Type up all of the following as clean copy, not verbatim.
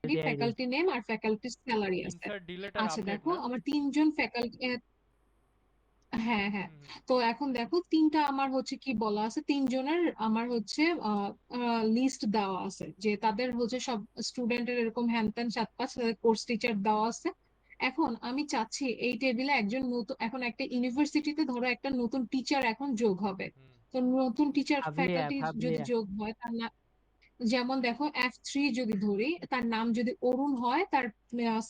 ID, faculty ID. Faculty name আর ফ্যাকাল্টির salary আছে। ইনসার্ট, ডিলিট আর আচ্ছা আপডেট দেখো না? আমার তিনজন ফ্যাকাল্টি, হ্যাঁ হ্যাঁ। হুম হুম তো এখন দেখো তিনটা আমার হচ্ছে কি বলা আছে, তিনজনের আমার হচ্ছে লিস্ট দেওয়া আছে যে তাদের হচ্ছে সব স্টুডেন্টের এরকম হ্যান ত্যান 7-5 কোর্স টিচার দেওয়া আছে। এখন আমি চাচ্ছি এই টেবিলে একজন নতুন, এখন একটা ইউনিভার্সিটিতে ধরো একটা নতুন টিচার এখন যোগ হবে। হুম। তো নতুন টিচার ফাবলিয়া ফ্যাকাল্টি যদি ফাবলিয়া। যোগ হয় তার যেমন দেখো F3 যদি ধরি, তার নাম যদি অরুণ হয়, তার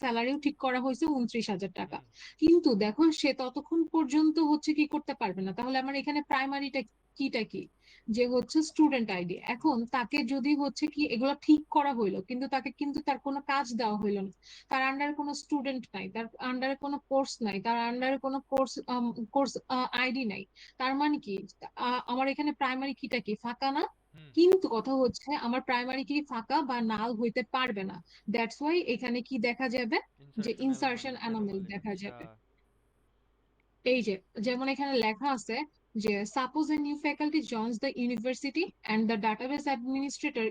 স্যালারিও ঠিক করা হয়েছে 29,000 টাকা। হুম। কিন্তু দেখো সে ততক্ষণ পর্যন্ত হচ্ছে কি করতে পারবে না, তাহলে আমার এখানে প্রাইমারিটা কিটা কি, যে হচ্ছে স্টুডেন্ট আইডি। হুম। এখন তাকে যদি হচ্ছে কি এগুলো ঠিক করা হইলো, কিন্তু তাকে কিন্তু তার কোনো কাজ দেওয়া হইলো না, তার আন্ডারে কোনো স্টুডেন্ট নাই, তার আন্ডারে কোনো কোর্স নাই, তার আন্ডারে কোনো কোর্স আইডি নাই, তার মানে কি আমার এখানে প্রাইমারি কিটা কি ফাঁকা না? হুম। কিন্তু কথা হচ্ছে আমার প্রাইমারি কি ফাঁকা বা নাল হইতে পারবে না। দ্যাটস ওয়াই এখানে কি দেখা যাবে, যে insertion insertion anomaly, anomaly anomaly, দেখা আচ্ছা। যাবে। এই যে যেমন এখানে লেখা আছে যে suppose a new faculty joins the university and the database administrator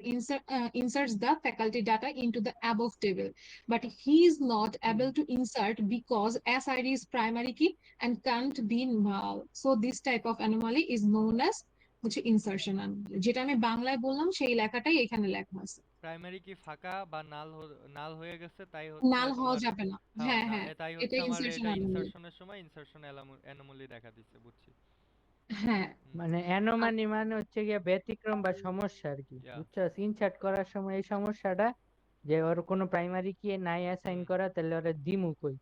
inserts the faculty data into the above table, but he is not able to insert because SID is primary key and can't be null. So this type of anomaly is known as হচ্ছে insertion anomaly। যেটা আমি বাংলায় বললাম সেই লেখাটাই এখানে লেখা আছে। Primary কি ফাঁকা বা নাল হয়ে গেছে, তাই হচ্ছে নাল হওয়া তোমার। যাবে না। হ্যাঁ হ্যাঁ হ্যাঁ, তাই এটা হচ্ছে আমার ইনসারশন এটা anomaly। ইনসার্শনের সময় ইনসার্শন অ্যানোমালি দেখা দিচ্ছে, বুঝছি। হ্যাঁ। হুম। মানে অ্যানোমালি মানে হচ্ছে গিয়ে ব্যতিক্রম বা সমস্যা আর কি, ইয়া। বুঝছো? ইনসার্ট করার সময় এই সমস্যাটা, যে ওর কোনো প্রাইমারি কি নাই অ্যাসাইন হুম। করা, তাহলে ওরা দিমু কই,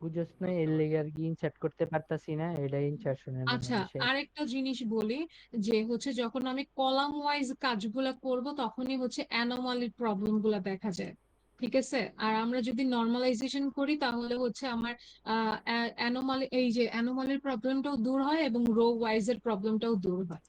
বুঝছস না? বুঝতে এর লেগে পারছি। আর কি ইনসার্ট করতে পারতাছি না, এটা ইনসার্শন আচ্ছা, অ্যানোমালি শেষ। আরেকটা জিনিস বলি, যে হচ্ছে যখন আমি কলাম ওয়াইজ কাজগুলা করব তখনই হচ্ছে অ্যানোমালির প্রবলেম গুলা দেখা যায়। ঠিক আছে, আর আমরা যদি নর্মালাইজেশন করি তাহলে হচ্ছে আমার অ্যানোমালি, এই যে অ্যানোমালির প্রবলেমটাও দূর হয় এবং রো ওয়াইজ এর প্রবলেমটাও দূর হয়।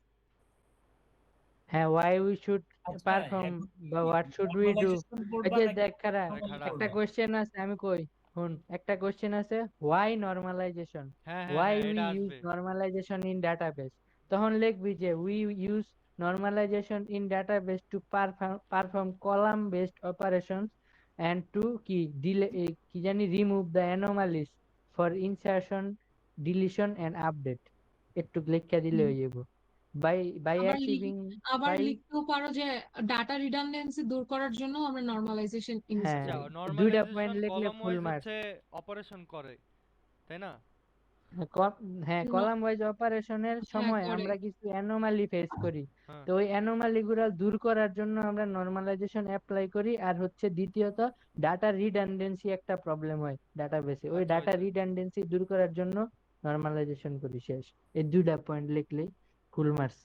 হ্যাঁ, ওয়াই উই শুড আচ্ছা, পারফর্ম এখন বা কি what should we do. Normalisation ওই করবা যে নাকি দেখ খারা, আরে নরমালি খাড়া। একটা করবা? কোশ্চেন আছে, আমি কই শুন, একটা কোশ্চেন আছে, হোয়াই নর্মালাইজেশন, হ্যাঁ হ্যাঁ হোয়াই হ্যাঁ, উই এটা ইউজ আসবে। Normalization in database. তখন লিখবি যে we use normalization in database to perform column based operations and to কি ডিলে, কি জানি, remove the anomalies for insertion, deletion and update. একটু লেখা দিলে হয়ে যাবো। বাই বাই আবার অ্যাচিভিং, আবার বাই, লিখতেও পারো যে ডাটা রিডান্ডেন্সি দূর করার জন্য আমরা নর্মালাইজেশন ইউজ হ্যাঁ, আচ্ছা, করি। দুইটা পয়েন্ট নরমালাইজেশন লিখলে কলাম ফুল ওয়াইজ মার্কস। হচ্ছে অপারেশন করে, তাই না? হ্যাঁ, কলাম ওয়াইজ অপারেশনের হ্যাঁ সময় করে। আমরা কিছু অ্যানোমালি ফেস করি। হ্যাঁ। তো ওই অ্যানোমালি গুলা দূর করার জন্য আমরা নর্মালাইজেশন অ্যাপ্লাই করি। আর হচ্ছে দ্বিতীয়ত, ডাটা রিডান্ডেন্সি একটা প্রবলেম হয় ডাটাবেসে, ওই আচ্ছা, ডাটা ওইটা। রিডান্ডেন্সি দূর করার জন্য নর্মালাইজেশন করি। শেষ, এই দুইটা পয়েন্ট লিখলেই ফুল মার্কস।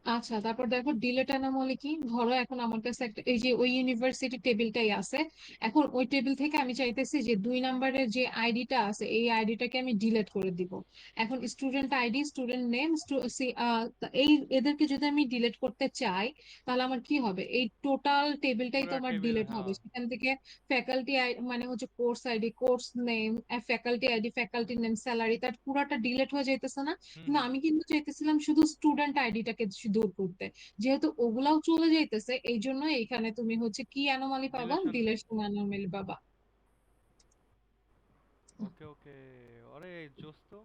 আচ্ছা, তারপর দেখো ডিলেট অ্যানোমালি কি, ধরো এখন আমার কাছে একটা এই যে ওই ইউনিভার্সিটি টেবিলটাই আছে। এখন ওই টেবিল থেকে আমি চাইতেছি যে 2 নম্বরের যে আইডিটা আছে এই আইডিটাকে আমি ডিলেট করে দিব। এখন স্টুডেন্ট আইডি, স্টুডেন্ট নেম, এই এদেরকে যদি আমি ডিলেট করতে চাই, তাহলে আমার কি হবে, এই টোটাল টেবিলটাই তো পুরা আমার টেবিল, ডিলেট হবে। হ্যাঁ। সেখান থেকে ফ্যাকাল্টি মানে হচ্ছে course ID, course name, faculty ID, faculty name, salary, তার পুরাটা ডিলেট হয়ে যাইতেছে না? হুম কিন্তু হুম। আমি কিন্তু চাইতেছিলাম শুধু স্টুডেন্ট আইডিটাকে দূর করতে। যেহেতু ওগুলাও চলে যাইতেছে, এই জন্য এখানে তুমি হচ্ছে কি অ্যানোমালি পাবা, ডিলেশন। ডিলেশন অ্যানোমালি পাবা। ওকে ওকে। আরে জোস তো।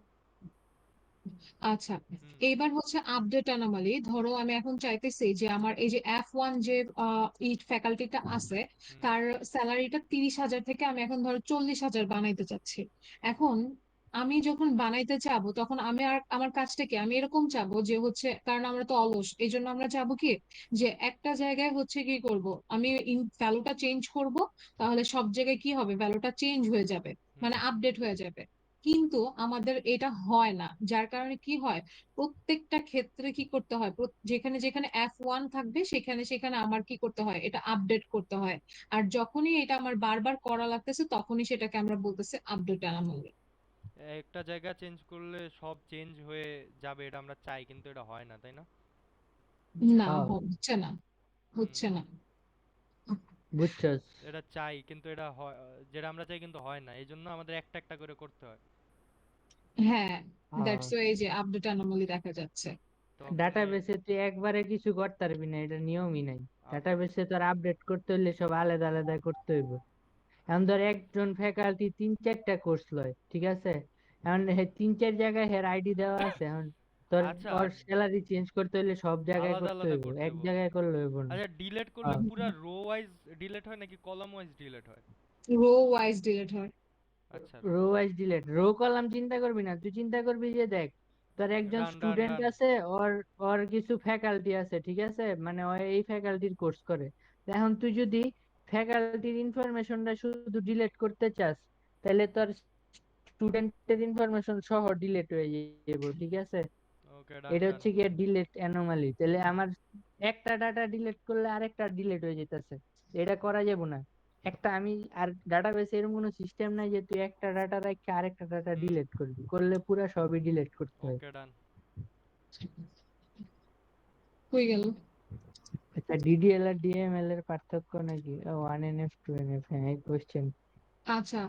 আচ্ছা, হুম এইবার হচ্ছে আপডেট অ্যানোমালি। ধরো আমি এখন চাইতেছি যে আমার এই যে F1 যে এই ফ্যাকাল্টিটা আছে, হুম তার স্যালারিটা 30,000 থেকে আমি এখন ধরো 40,000 বানাইতে চাচ্ছি। এখন আমি যখন বানাইতে চাবো তখন আমি আর আমার কাজটা কি, আমি এরকম চাবো যে হচ্ছে, কারণ আমরা তো অলস, এই জন্য আমরা চাবো কি যে একটা জায়গায় হচ্ছে কি করব, আমি ভ্যালুটা চেঞ্জ করব, তাহলে সব জায়গায় কি হবে, ভ্যালুটা চেঞ্জ হয়ে যাবে, হুম। মানে আপডেট হয়ে যাবে। কিন্তু আমাদের এটা হয় না, যার কারণে কি হয়, প্রত্যেকটা ক্ষেত্রে কি করতে হয়, যেখানে যেখানে F1 থাকবে সেখানে সেখানে আমার কি করতে হয়, এটা আপডেট করতে হয়। আর যখনই এটা আমার বারবার করা লাগতেছে তখনই সেটাকে আমরা বলতেছি আপডেট অ্যানোমালি। একটা জায়গা চেঞ্জ করলে সব চেঞ্জ হয়ে যাবে, এটা আমরা চাই, কিন্তু এটা হয় না, তাই না? না, হ্যাঁ, হচ্ছে না, হুম। হচ্ছে না। বুঝছস। এটা চাই কিন্তু এটা হয়, যেটা আমরা চাই কিন্তু হয় না, এই জন্য আমাদের একটা একটা করে করতে হয়। হ্যাঁ, হ্যাঁ, দ্যাটস ওয়াই যে আপডেট অ্যানোমালি দেখা যাচ্ছে। তখনই ডাটাবেসে তুই একবারে কিছু করতে পারবি না, এটা নিয়মই নাই। ডাটাবেসে তোর আপডেট করতে হলে সব আলাদা আলাদা করতে হইব। এখন ধর একজন ফ্যাকাল্টি 3-4টা কোর্স লয়, ঠিক আছে? এখন হে 3-4 জায়গায় হের আইডি দেওয়া আছে। এখন তোর আচ্ছা ওর স্যালারি চেঞ্জ করতে হলে সব জায়গায় আলাদা করতে আলাদা হইব, করতে এক হইব। জায়গায় করলে হইব না। আচ্ছা ডিলেট করলে হ্যাঁ, পুরা রো ওয়াইজ ডিলেট হয় নাকি কলাম ওয়াইজ ডিলেট হয়? রো ওয়াইজ ডিলিট হয়। আচ্ছা rho wise delete, rho column চিন্তা করবি না, তুই চিন্তা করবি যে দেখ তোর একজন ডান ডান স্টুডেন্ট ডান। আছে, ওর ওর কিছু ফ্যাকাল্টি আছে, ঠিক আছে? মানে ও এই ফ্যাকাল্টির কোর্স করে। তো এখন তুই যদি ফ্যাকাল্টির ইনফরমেশনটা শুধু ডিলিট করতে চাস, তাহলে তোর স্টুডেন্টের ইনফরমেশন সহ ডিলিট হয়ে যাবে, ঠিক আছে? ওকে ডান এটা ডান। হচ্ছে গিয়ে ডিলিট অ্যানোমালি। তাহলে আমার একটা ডাটা ডিলিট করলে আরেকটা ডিলিট হয়ে যেতেছে, এটা করা যাবে না। একটা আমি আর ডাটাবেসে এরকম কোনো সিস্টেম নাই যে তুই একটা ডাটা রেখে আরেকটা ডাটা হুম ডিলিট করবি, করলে পুরো সবই ডিলিট করতে হয়। ওকে ডান। হয়ে গেল। আচ্ছা, ডিডিএল আর ডিএমএল এর পার্থক্য নাকি? ও 1NF 2NF, হ্যাঁ এই কোশ্চেন। আচ্ছা,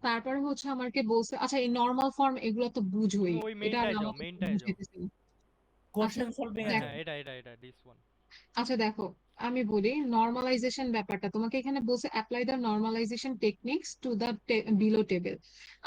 তারপরে হচ্ছে আমাকে বলছে, আচ্ছা এই নর্মাল ফর্ম এগুলো তো বুঝোই, তুমি ওই এটা আর মেইনটায় যাও আমাকে মেইনটায় যাও। বুঝাইতেছে না। আচ্ছা কোশ্চেন সলভিং এ হ্যাঁ যাও। হ্যাঁ এটা দিস ওয়ান। আচ্ছা দেখো, আমি বলি নর্মালাইজেশন ব্যাপারটা তোমাকে এখানে বলছে apply the normalization techniques to the below table.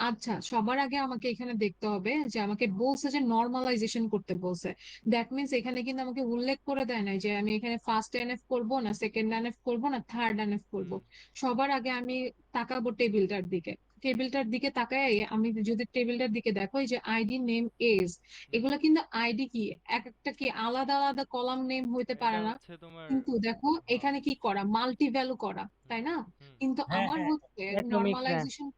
আচ্ছা, সবার আগে আমাকে এখানে দেখতে হবে যে আমাকে বলছে যে নর্মালাইজেশন করতে বলছে। দ্যাট মিনস এখানে কিন্তু আমাকে উল্লেখ করে দেয় নাই যে আমি এখানে ফার্স্ট এনএফ করবো না সেকেন্ড এনএফ করবো না থার্ড এনএফ করবো। হুম সবার আগে আমি তাকাবো টেবিলটার দিকে। টেবিলটার দিকে তাকাই আমি যদি টেবিলটার দিকে দেখো এই যে আইডি নেম এজ, হুম। এগুলো কিন্তু আইডি কি এক একটা কি আলাদা আলাদা কলাম নেম হইতে এটা পারে না। হচ্ছে তোমার। কিন্তু দেখো হ্যাঁ। এখানে কি করা, মাল্টি ভ্যালু করা, হুম তাই না? হুম। কিন্তু হ্যাঁ আমার হ্যাঁ, হচ্ছে অ্যাটমিক রান। নর্মালাইজেশন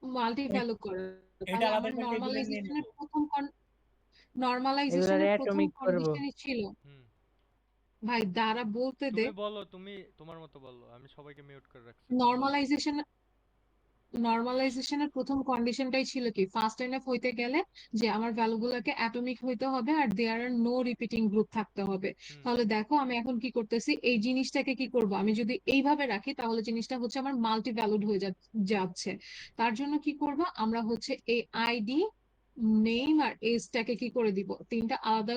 মাল্টি এ- ভ্যালু করা। এটা তাহলে আলাদা আমার একটা টেবিলে নিয়ে নিব। নর্মালাইজেশনের এগুলার নর্মালাইজেশনের প্রথম অ্যাটমিক করব। কন্ডিশনই ছিল, হুম। ভাই দ্বারা বলতে দে। তুমি বলো তুমি তোমার মতো বলো, আমি সবাইকে মিউট করে রাখছি তুমি বলো। নর্মালাইজেশন নর্মালাইজেশনের প্রথম কন্ডিশনটাই ছিল কি, ফার্স্ট এনএফ হইতে গেলে যে আমার ভ্যালুগুলোকে অ্যাটমিক হইতে হবে আর দেয়ার আর নো রিপিটিং গ্রুপ থাকতে হবে। হুম তাহলে দেখো আমি এখন কি করতেছি, এই জিনিসটাকে কি করব, আমি যদি এইভাবে রাখি তাহলে জিনিসটা হচ্ছে আমার মাল্টি ভ্যালুড হয়ে যাচ্ছে। তার জন্য কি করব, আমরা হচ্ছে এই আইডি নেম আর এজটাকে কি করে দিব, তিনটা আলাদা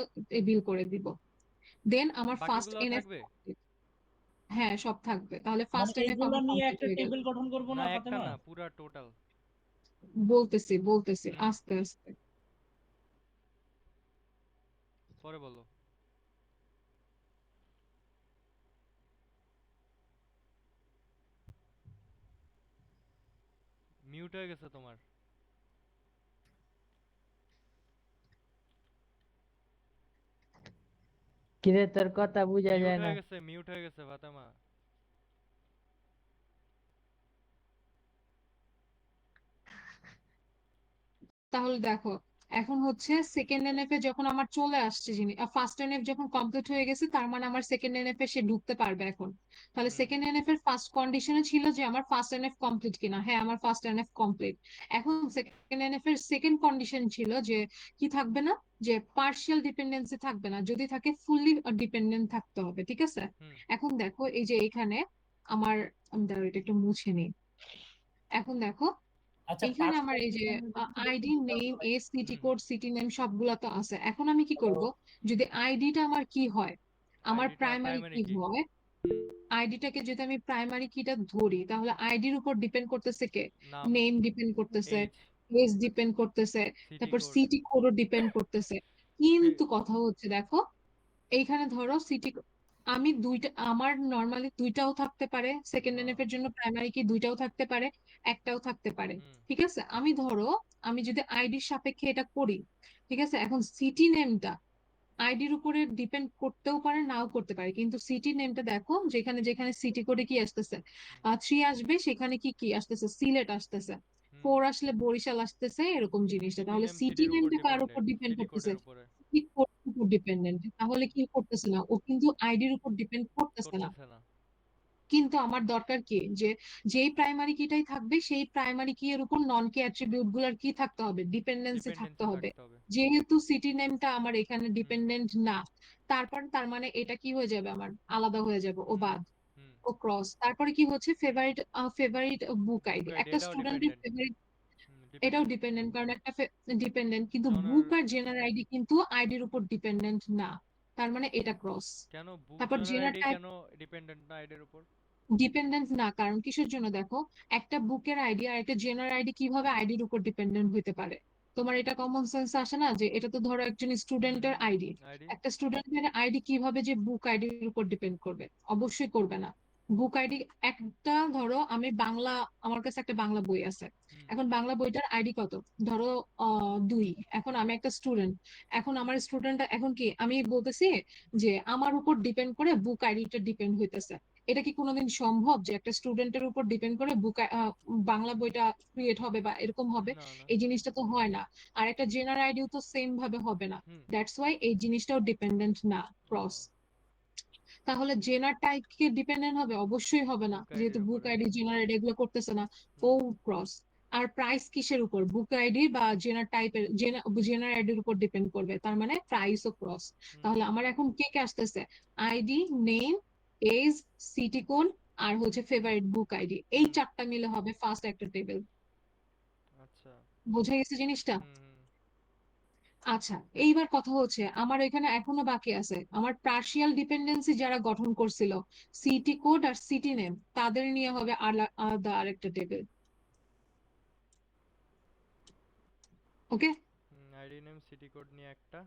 বিল করে দিব। দেন আমার ফার্স্ট বাকিগুলোও এনএফ, থাকবে? হ্যাঁ সব থাকবে, তাহলে মানে ফার্স্ট এনএফ এইগুলা আমার নিয়ে কমপ্লিট একটা হয়ে গেল। টেবিল গঠন করব না না একটা ফাতেমা? না পুরা টোটাল। বলতেছি বলতেছি হুম আস্তে আস্তে। পরে বলো। মিউট হয়ে গেছে তোমার। কিরে তোর কথা বোঝা মিউট যায় না। হয়ে গেছে মিউট হয়ে গেছে ফাতেমা। তাহলে দেখো, এখন হচ্ছে সেকেন্ড এনএফ এ যখন আমার চলে আসছে জিনিস, ফার্স্ট এনএফ যখন কমপ্লিট হয়ে গেছে তার মানে আমার সেকেন্ড এনএফ এ সে ঢুকতে পারবে এখন। তাহলে হুম সেকেন্ড এনএফ এর ফার্স্ট কন্ডিশনে ছিল যে আমার ফার্স্ট এনএফ কমপ্লিট কিনা, হ্যাঁ আমার ফার্স্ট এনএফ কমপ্লিট। এখন সেকেন্ড এনএফ এর সেকেন্ড কন্ডিশন ছিল যে কি থাকবে না, যে পার্শিয়াল ডিপেন্ডেন্সি থাকবে না, যদি থাকে ফুললি ডিপেন্ডেন্ট থাকতে হবে, ঠিক আছে? হুম। এখন দেখো এই যে এখানে আমার, আমি দাঁড়াও এটা একটু মুছে নিই। এখন দেখো আচ্ছা, এইখানে আমার পার্সোনাল এই যে dependent ID name age city হুম হুম। কোড সিটি নেম সবগুলা তো আছে। এখন আমি কি করব, যদি আইডিটা আমার কি হয়, আমার আইডিটা প্রাইমারি প্রাইমারি কি কি? হয়, হুম। আইডিটাকে যদি আমি প্রাইমারি কিটা ধরি তাহলে আইডির উপর ডিপেন্ড করতেছে কে, নাম। নেম ডিপেন্ড করতেছে, এইজ। এজ ডিপেন্ড করতেছে, সিটি তারপর কোড। সিটি কোডও ডিপেন্ড করতেছে। কিন্তু কথা হচ্ছে দেখো, এইখানে ধরো সিটি, আমি দুইটা, আমার নর্মালি দুইটাও থাকতে পারে, সেকেন্ড হ্যাঁ। এনএফ এর জন্য প্রাইমারি কি দুইটাও থাকতে পারে, একটাও থাকতে পারে, হুম ঠিক আছে? আমি ধরো আমি যদি আইডির সাপেক্ষে এটা করি, ঠিক আছে, এখন সিটি নেমটা আইডির উপরে ডিপেন্ড করতেও পারে নাও করতে পারে, কিন্তু সিটি নেমটা দেখো যেখানে যেখানে সিটি করে কি আসতেছে, হুম 3 আসবে সেখানে কি কি আসতেছে, সিলেট আসতেছে, হুম। 4 আসলে বরিশাল আসতেছে, এরকম জিনিসটা। সিটি তাহলে নেম সিটি সিটির উপর নেমটা কার উপর ডিপেন্ডেন্ট, ডিপেন্ড সিটি করতেছে, কোডের উপরে। সিটি কোডের উপর ডিপেন্ডেন্ট, তাহলে কি করতেছে না ও, কিন্তু আইডির উপর ডিপেন্ড করতেছে না। করতেছে না। কিন্তু আমার দরকার কি, যে যেই প্রাইমারি কিটাই থাকবে সেই প্রাইমারি কি এর উপর নন কি অ্যাট্রিবিউট গুলার কি থাকতে হবে, ডিপেন্ডেন্সি থাকতে ডিপেন্ডেন্সি হবে। থাকতে হবে। যেহেতু সিটি নেমটা আমার এখানে হুম ডিপেন্ডেন্ট না, তারপর তার মানে এটা কি হয়ে যাবে, আমার আলাদা হয়ে যাবে, ও হুম বাদ, হুম। ও ক্রস। তারপরে কি হচ্ছে ফেভারিট, ফেভারিট বুক বুক আইডি, আইডি একটা এটাও স্টুডেন্টের ডিপেন্ডেন্ট। ফেভারিট, এটাও ডিপেন্ডেন্ট, কারণ একটা ডিপেন্ডেন্ট, কিন্তু তখন আর বুক আর জেনার আইডি কিন্তু আইডির উপর ডিপেন্ডেন্ট না, তার মানে এটা ক্রস। কেন বুক তারপর জোনার জেনার আইডি টাইপ কেন ডিপেন্ডেন্ট না আইডির উপর? ডিপেন্ডেন্ট না, কারণ কিসের জন্য দেখো, একটা বুকের আইডি আর একটা জেনার আইডি কিভাবে আইডির উপর ডিপেন্ডেন্ট হতে পারে? তোমার এটা কমন সেন্স আসে না? যে এটা তো ধরো একজন স্টুডেন্টের আইডি, আইডি। একটা স্টুডেন্টের আইডি কিভাবে যে বুক আইডির উপর ডিপেন্ড করবে? অবশ্যই করবে না। বুক আইডি, একটা ধরো আমি বাংলা, আমার কাছে একটা বাংলা বই আছে, হুম এখন বাংলা বইটার আইডি কত, ধরো 2, এখন আমি একটা স্টুডেন্ট, এখন আমার স্টুডেন্ট, এখন কি আমি বলতেছি যে আমার উপর ডিপেন্ড করে বুক আইডিটা ডিপেন্ড হইতেছে? এটা কি কোনোদিন সম্ভব যে একটা স্টুডেন্টের উপর ডিপেন্ড করে বুক, বাংলা বইটা ক্রিয়েট হবে বা এরকম হবে? না না। এই জিনিসটা তো হয় না। আর একটা জেনার আইডিও তো সেম ভাবে হবে না। হুম। দ্যাটস ওয়াই এই জিনিসটাও ডিপেন্ডেন্ট না, ক্রস। ও তাহলে জেনার টাইপ কি ডিপেন্ডেন্ট হবে? অবশ্যই হবে না, বুক যেহেতু আইডির বুক উপরে। আইডি জেনার আইডি এগুলো করতেছে না। ও হুম ক্রস। আর প্রাইস কিসের উপর, বুক আইডি বা জেনার টাইপের, জেনার আইডির উপর ডিপেন্ড করবে, তার মানে প্রাইস ও ক্রস। হুম তাহলে আমার এখন কে কে আসতেছে? ID, name, age, city code, আর হচ্ছে ফেভারিট বুক আইডি, এই হুম। চারটা মিলে হবে ফার্স্ট একটা টেবিল। আচ্ছা। বোঝা গেছে জিনিসটা? হুম হুম। আচ্ছা, এইবার কথা হচ্ছে আমার এখানে এখনো বাকি আছে আমার পার্শিয়াল ডিপেন্ডেন্সি যারা গঠন করছিল, সিটি কোড আর সিটি নেম, তাদের নিয়ে হবে আলাদা আরেকটা টেবিল। ওকে। আইডি নেম সিটি কোড নিয়ে একটা।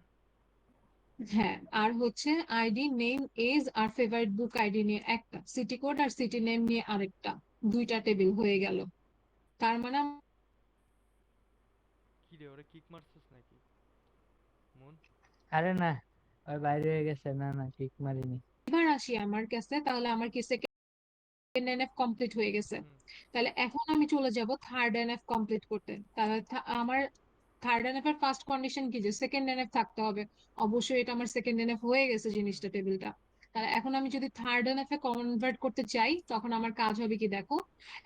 হ্যাঁ, আর হচ্ছে আইডি, নেম, এজ আর ফেভারিট বুক আইডি নিয়ে একটা, সিটি কোড আর সিটি নেম নিয়ে আরেকটা, দুইটা টেবিল হয়ে গেল। তার মানে কি রে, ওরে কিক মারছিস নাকি মুন? আরে না, ওই বাইরে হয়ে গেছে, না না ঠিক মারিনি। এবার আসি আমার কাছে, তাহলে আমার কি সেকেন্ড এনএফ কমপ্লিট হয়ে গেছে। হুম তাহলে এখন আমি চলে যাব থার্ড এনএফ কমপ্লিট করতে। তাহলে আমার থার্ড এনএফ এর ফার্স্ট কন্ডিশন কি, যে সেকেন্ড এনএফ থাকতে হবে। অবশ্যই এটা আমার সেকেন্ড এনএফ হয়ে গেছে হুম। জিনিসটা, টেবিলটা। তাহলে এখন আমি যদি থার্ড এনএফ এ কনভার্ট করতে চাই, তখন আমার কাজ হবে কি দেখো,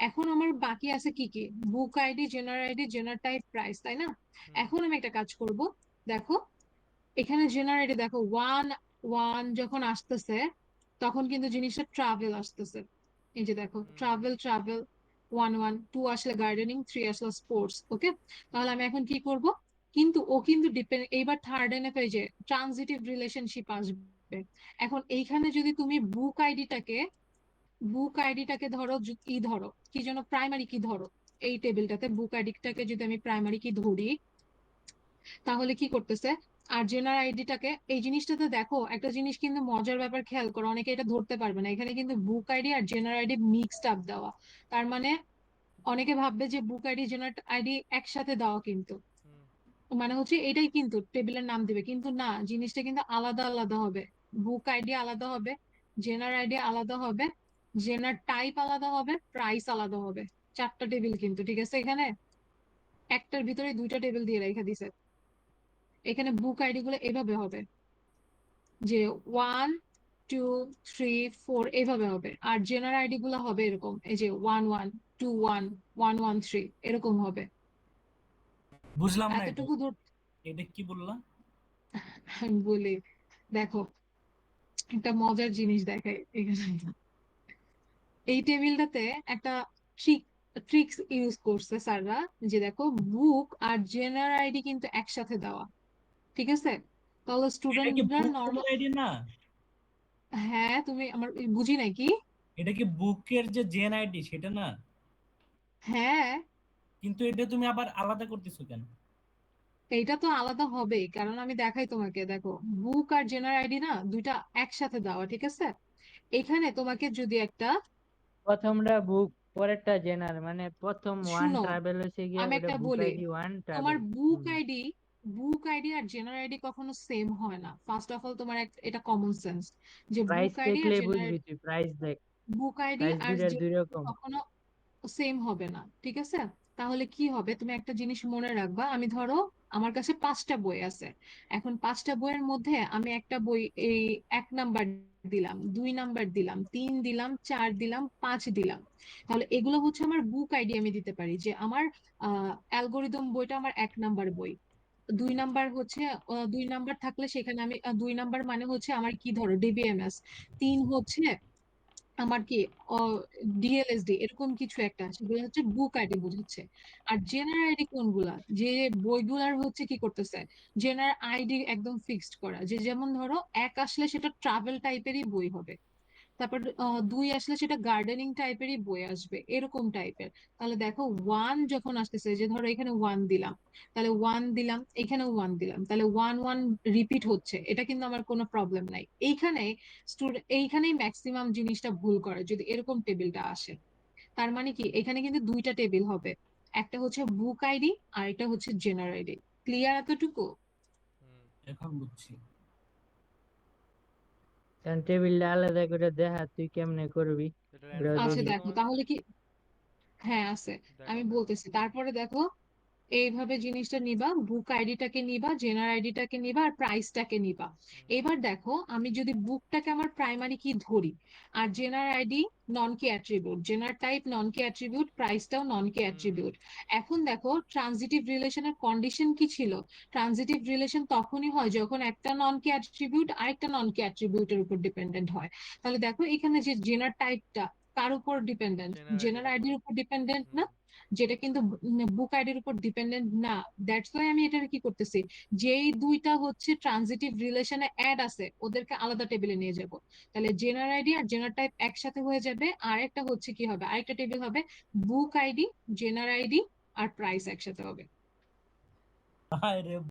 এখন আমার বাকি আছে কি কি, বুক আইডি, জেনার টাইপ, প্রাইস, তাই না? হুম এখন আমি একটা কাজ করব, দেখো এখানে জেনারেটে দেখো 1 1 যখন আসতেছে, তখন কিন্তু জিনিসটা ট্রাভেল আসতেছে। এই যে দেখো, হুম। ট্রাভেল ট্রাভেল, 1 1 2 আসলে গার্ডেনিং, 3 আসলে স্পোর্টস। ওকে। তাহলে আমি এখন কি করব, কিন্তু ও কিন্তু ডিপেন্ড, এইবার থার্ড এন এফ এই যে ট্রানজিটিভ রিলেশনশিপ আসবে। এখন এইখানে যদি তুমি বুক আইডিটাকে ধরো, কি ধরো, কি যেন, প্রাইমারি কি ধরো, এই টেবিলটাতে বুক আইডিটাকে যদি আমি প্রাইমারি কি ধরি, তাহলে কি করতেছে, আর জেনার আইডিটাকে, এই জিনিসটাতে দেখো একটা জিনিস কিন্তু মজার ব্যাপার, খেয়াল করো, অনেকে এটা ধরতে পারবে না, এখানে কিন্তু বুক আইডি আর জেনার আইডি মিক্সড আপ দেওয়া। তার মানে অনেকে ভাববে যে বুক আইডি জেনার আইডি একসাথে দেওয়া, কিন্তু হুম। মানে হচ্ছে এটাই কিন্তু টেবিলের নাম দিবে, কিন্তু না, জিনিসটা কিন্তু আলাদা আলাদা হবে। বুক আইডি আলাদা হবে, জেনার আইডি আলাদা হবে, জেনার টাইপ আলাদা হবে, প্রাইস আলাদা হবে। চারটা টেবিল কিন্তু, ঠিক আছে? এখানে একটার ভিতরে দুইটা টেবিল দিয়ে রেখে দিছে। এখানে বুক আইডি গুলো এভাবে হবে যে 1 2 3 4 এইভাবে হবে, আর জেনার আইডি গুলো হবে এরকম, এই যে 1 1 2 1 1 1 3 এরকম হবে। বুঝলাম না এটা, এতটুকু ধর, এটা কি বললাম? আমি বলি, দেখো একটা মজার জিনিস দেখাই এখানে। এই টেবিলটাতে একটা ট্রিক্স ইউজ করছে স্যাররা, যে দেখো বুক আর জেনার আইডি কিন্তু একসাথে দেওয়া, ঠিক আছে? তাহলে এটা কি স্টুডেন্টরা বুকের নর্মাল, আইডি না? হ্যাঁ তুমি আমার বুঝি নাই কি? এটা কি বুকের যে জেন আইডি সেটা না? হ্যাঁ, কিন্তু এটা তুমি আবার আলাদা করতেছো কেন? এইটা তো আলাদা হবেই, কারণ আমি দেখাই তোমাকে, দেখো বুক আর জেনার আইডি না দুইটা একসাথে দেওয়া, ঠিক আছে? এখানে তোমাকে যদি একটা, প্রথমটা বুক, পরেরটা জেনার, মানে প্রথম ওয়ান শুনো ট্রাভেল হচ্ছে গিয়া আমি ওটা একটা বুক বলি, আইডি ওয়ান তোমার ট্রাভেল। বুক আইডি আর জেনার আইডি কখনো সেম হয় না। ফার্স্ট অফ অল তোমার এটা কমন সেন্স, যে প্রাইস বুক আইডি আর দেখলেই জেনার, বুঝবি তুই, প্রাইস দেখ। বুক আইডি প্রাইস আর দুইটার দুই জেনার রকম। কখনো সেম হবে না, ঠিক আছে? তাহলে কি হবে, তুমি একটা জিনিস মনে রাখবা, আমি ধরো আমার কাছে 5টা বই আছে, এখন 5টা বইয়ের মধ্যে আমি একটা বই, এই 1 নাম্বার দিলাম, 2 নাম্বার দিলাম, 3 দিলাম, 4 দিলাম, 5 দিলাম। তাহলে এগুলো হচ্ছে আমার বুক আইডি, আমি দিতে পারি যে আমার অ্যালগোরিদম বইটা আমার 1 নাম্বার বই। 2 নাম্বার হচ্ছে, 2 নাম্বার থাকলে সেখানে আমি 2 নাম্বার মানে হচ্ছে আমার কি, ধরো ডিবিএমএস। 3 হচ্ছে আমার কি ডিএলএসডি এরকম কিছু একটা, সেগুলো হচ্ছে বুক আইডি বোঝাচ্ছে। আর জেনার আইডি কোনগুলা, যে বইগুলার হচ্ছে কি করতেছে, জেনার আইডি একদম ফিক্সড করা, যে যেমন ধরো 1 আসলে সেটা ট্রাভেল টাইপেরই বই হবে, তারপর 2 আসলে সেটা গার্ডেনিং টাইপেরই বই আসবে, এরকম টাইপের। তাহলে দেখো 1 যখন আসতেছে, যে ধরো এখানে 1 দিলাম, তাহলে 1 দিলাম, এখানেও 1 দিলাম, তাহলে 1 1 রিপিট হচ্ছে, এটা কিন্তু আমার কোনো প্রবলেম নাই। এইখানে এইখানেই ম্যাক্সিমাম জিনিসটা ভুল করে যদি এরকম টেবিলটা আসে। তার মানে কি এখানে কিন্তু 2টা টেবিল হবে, একটা হচ্ছে বুক আইডি আর একটা হচ্ছে জেনার আইডি। ক্লিয়ার এতটুকু? হুম, এখন বুঝছি। কারণ টেবিলটা আলাদা করে দেখা তুই কেমনে করবি এটার ওটা অ্যান্সার আচ্ছা আছে দেখি। দেখো তোমার তাহলে কাছে? কি, হ্যাঁ আছে, দেখো আমি দেখো। বলতেছি। তারপরে দেখো এইভাবে জিনিসটা নিবা, বুক আইডিটাকে নিবা, জেনার আইডিটাকে নিবা, আর প্রাইসটাকে নিবা। হুম, এবার দেখো আমি যদি বুকটাকে আমার প্রাইমারি কি ধরি, আর জেনার আইডি নন কি অ্যাট্রিবিউট, জেনার টাইপ নন কি অ্যাট্রিবিউট, প্রাইসটাও নন কি হুম, হুম, অ্যাট্রিবিউট। এখন দেখো ট্রানজিটিভ রিলেশনের কন্ডিশন কি ছিল, ট্রানজিটিভ রিলেশন তখনই হয় যখন একটা নন কি অ্যাট্রিবিউট আরেকটা নন কি অ্যাট্রিবিউটের উপর ডিপেন্ডেন্ট হয়। তাহলে দেখো এখানে যে জেনার টাইপটা কার উপর ডিপেন্ডেন্ট, জেনার জেনার আইডির আইডির উপরে। উপর ডিপেন্ডেন্ট হুম, না, যেটা কিন্তু বুক আইডির উপর ডিপেন্ডেন্ট না। দ্যাটস ওয়াই আমি এটা কি করতেছি, যেই 2টা হচ্ছে ট্রানজিটিভ রিলেশনে অ্যাড আছে ওদেরকে আলাদা টেবিলে নিয়ে যাব। তাহলে জেনার আইডি আর জেনার টাইপ একসাথে হয়ে যাবে, আর একটা হচ্ছে কি হবে, আরেকটা টেবিল হবে বুক আইডি, জেনার আইডি আর প্রাইস একসাথে হবে। আরে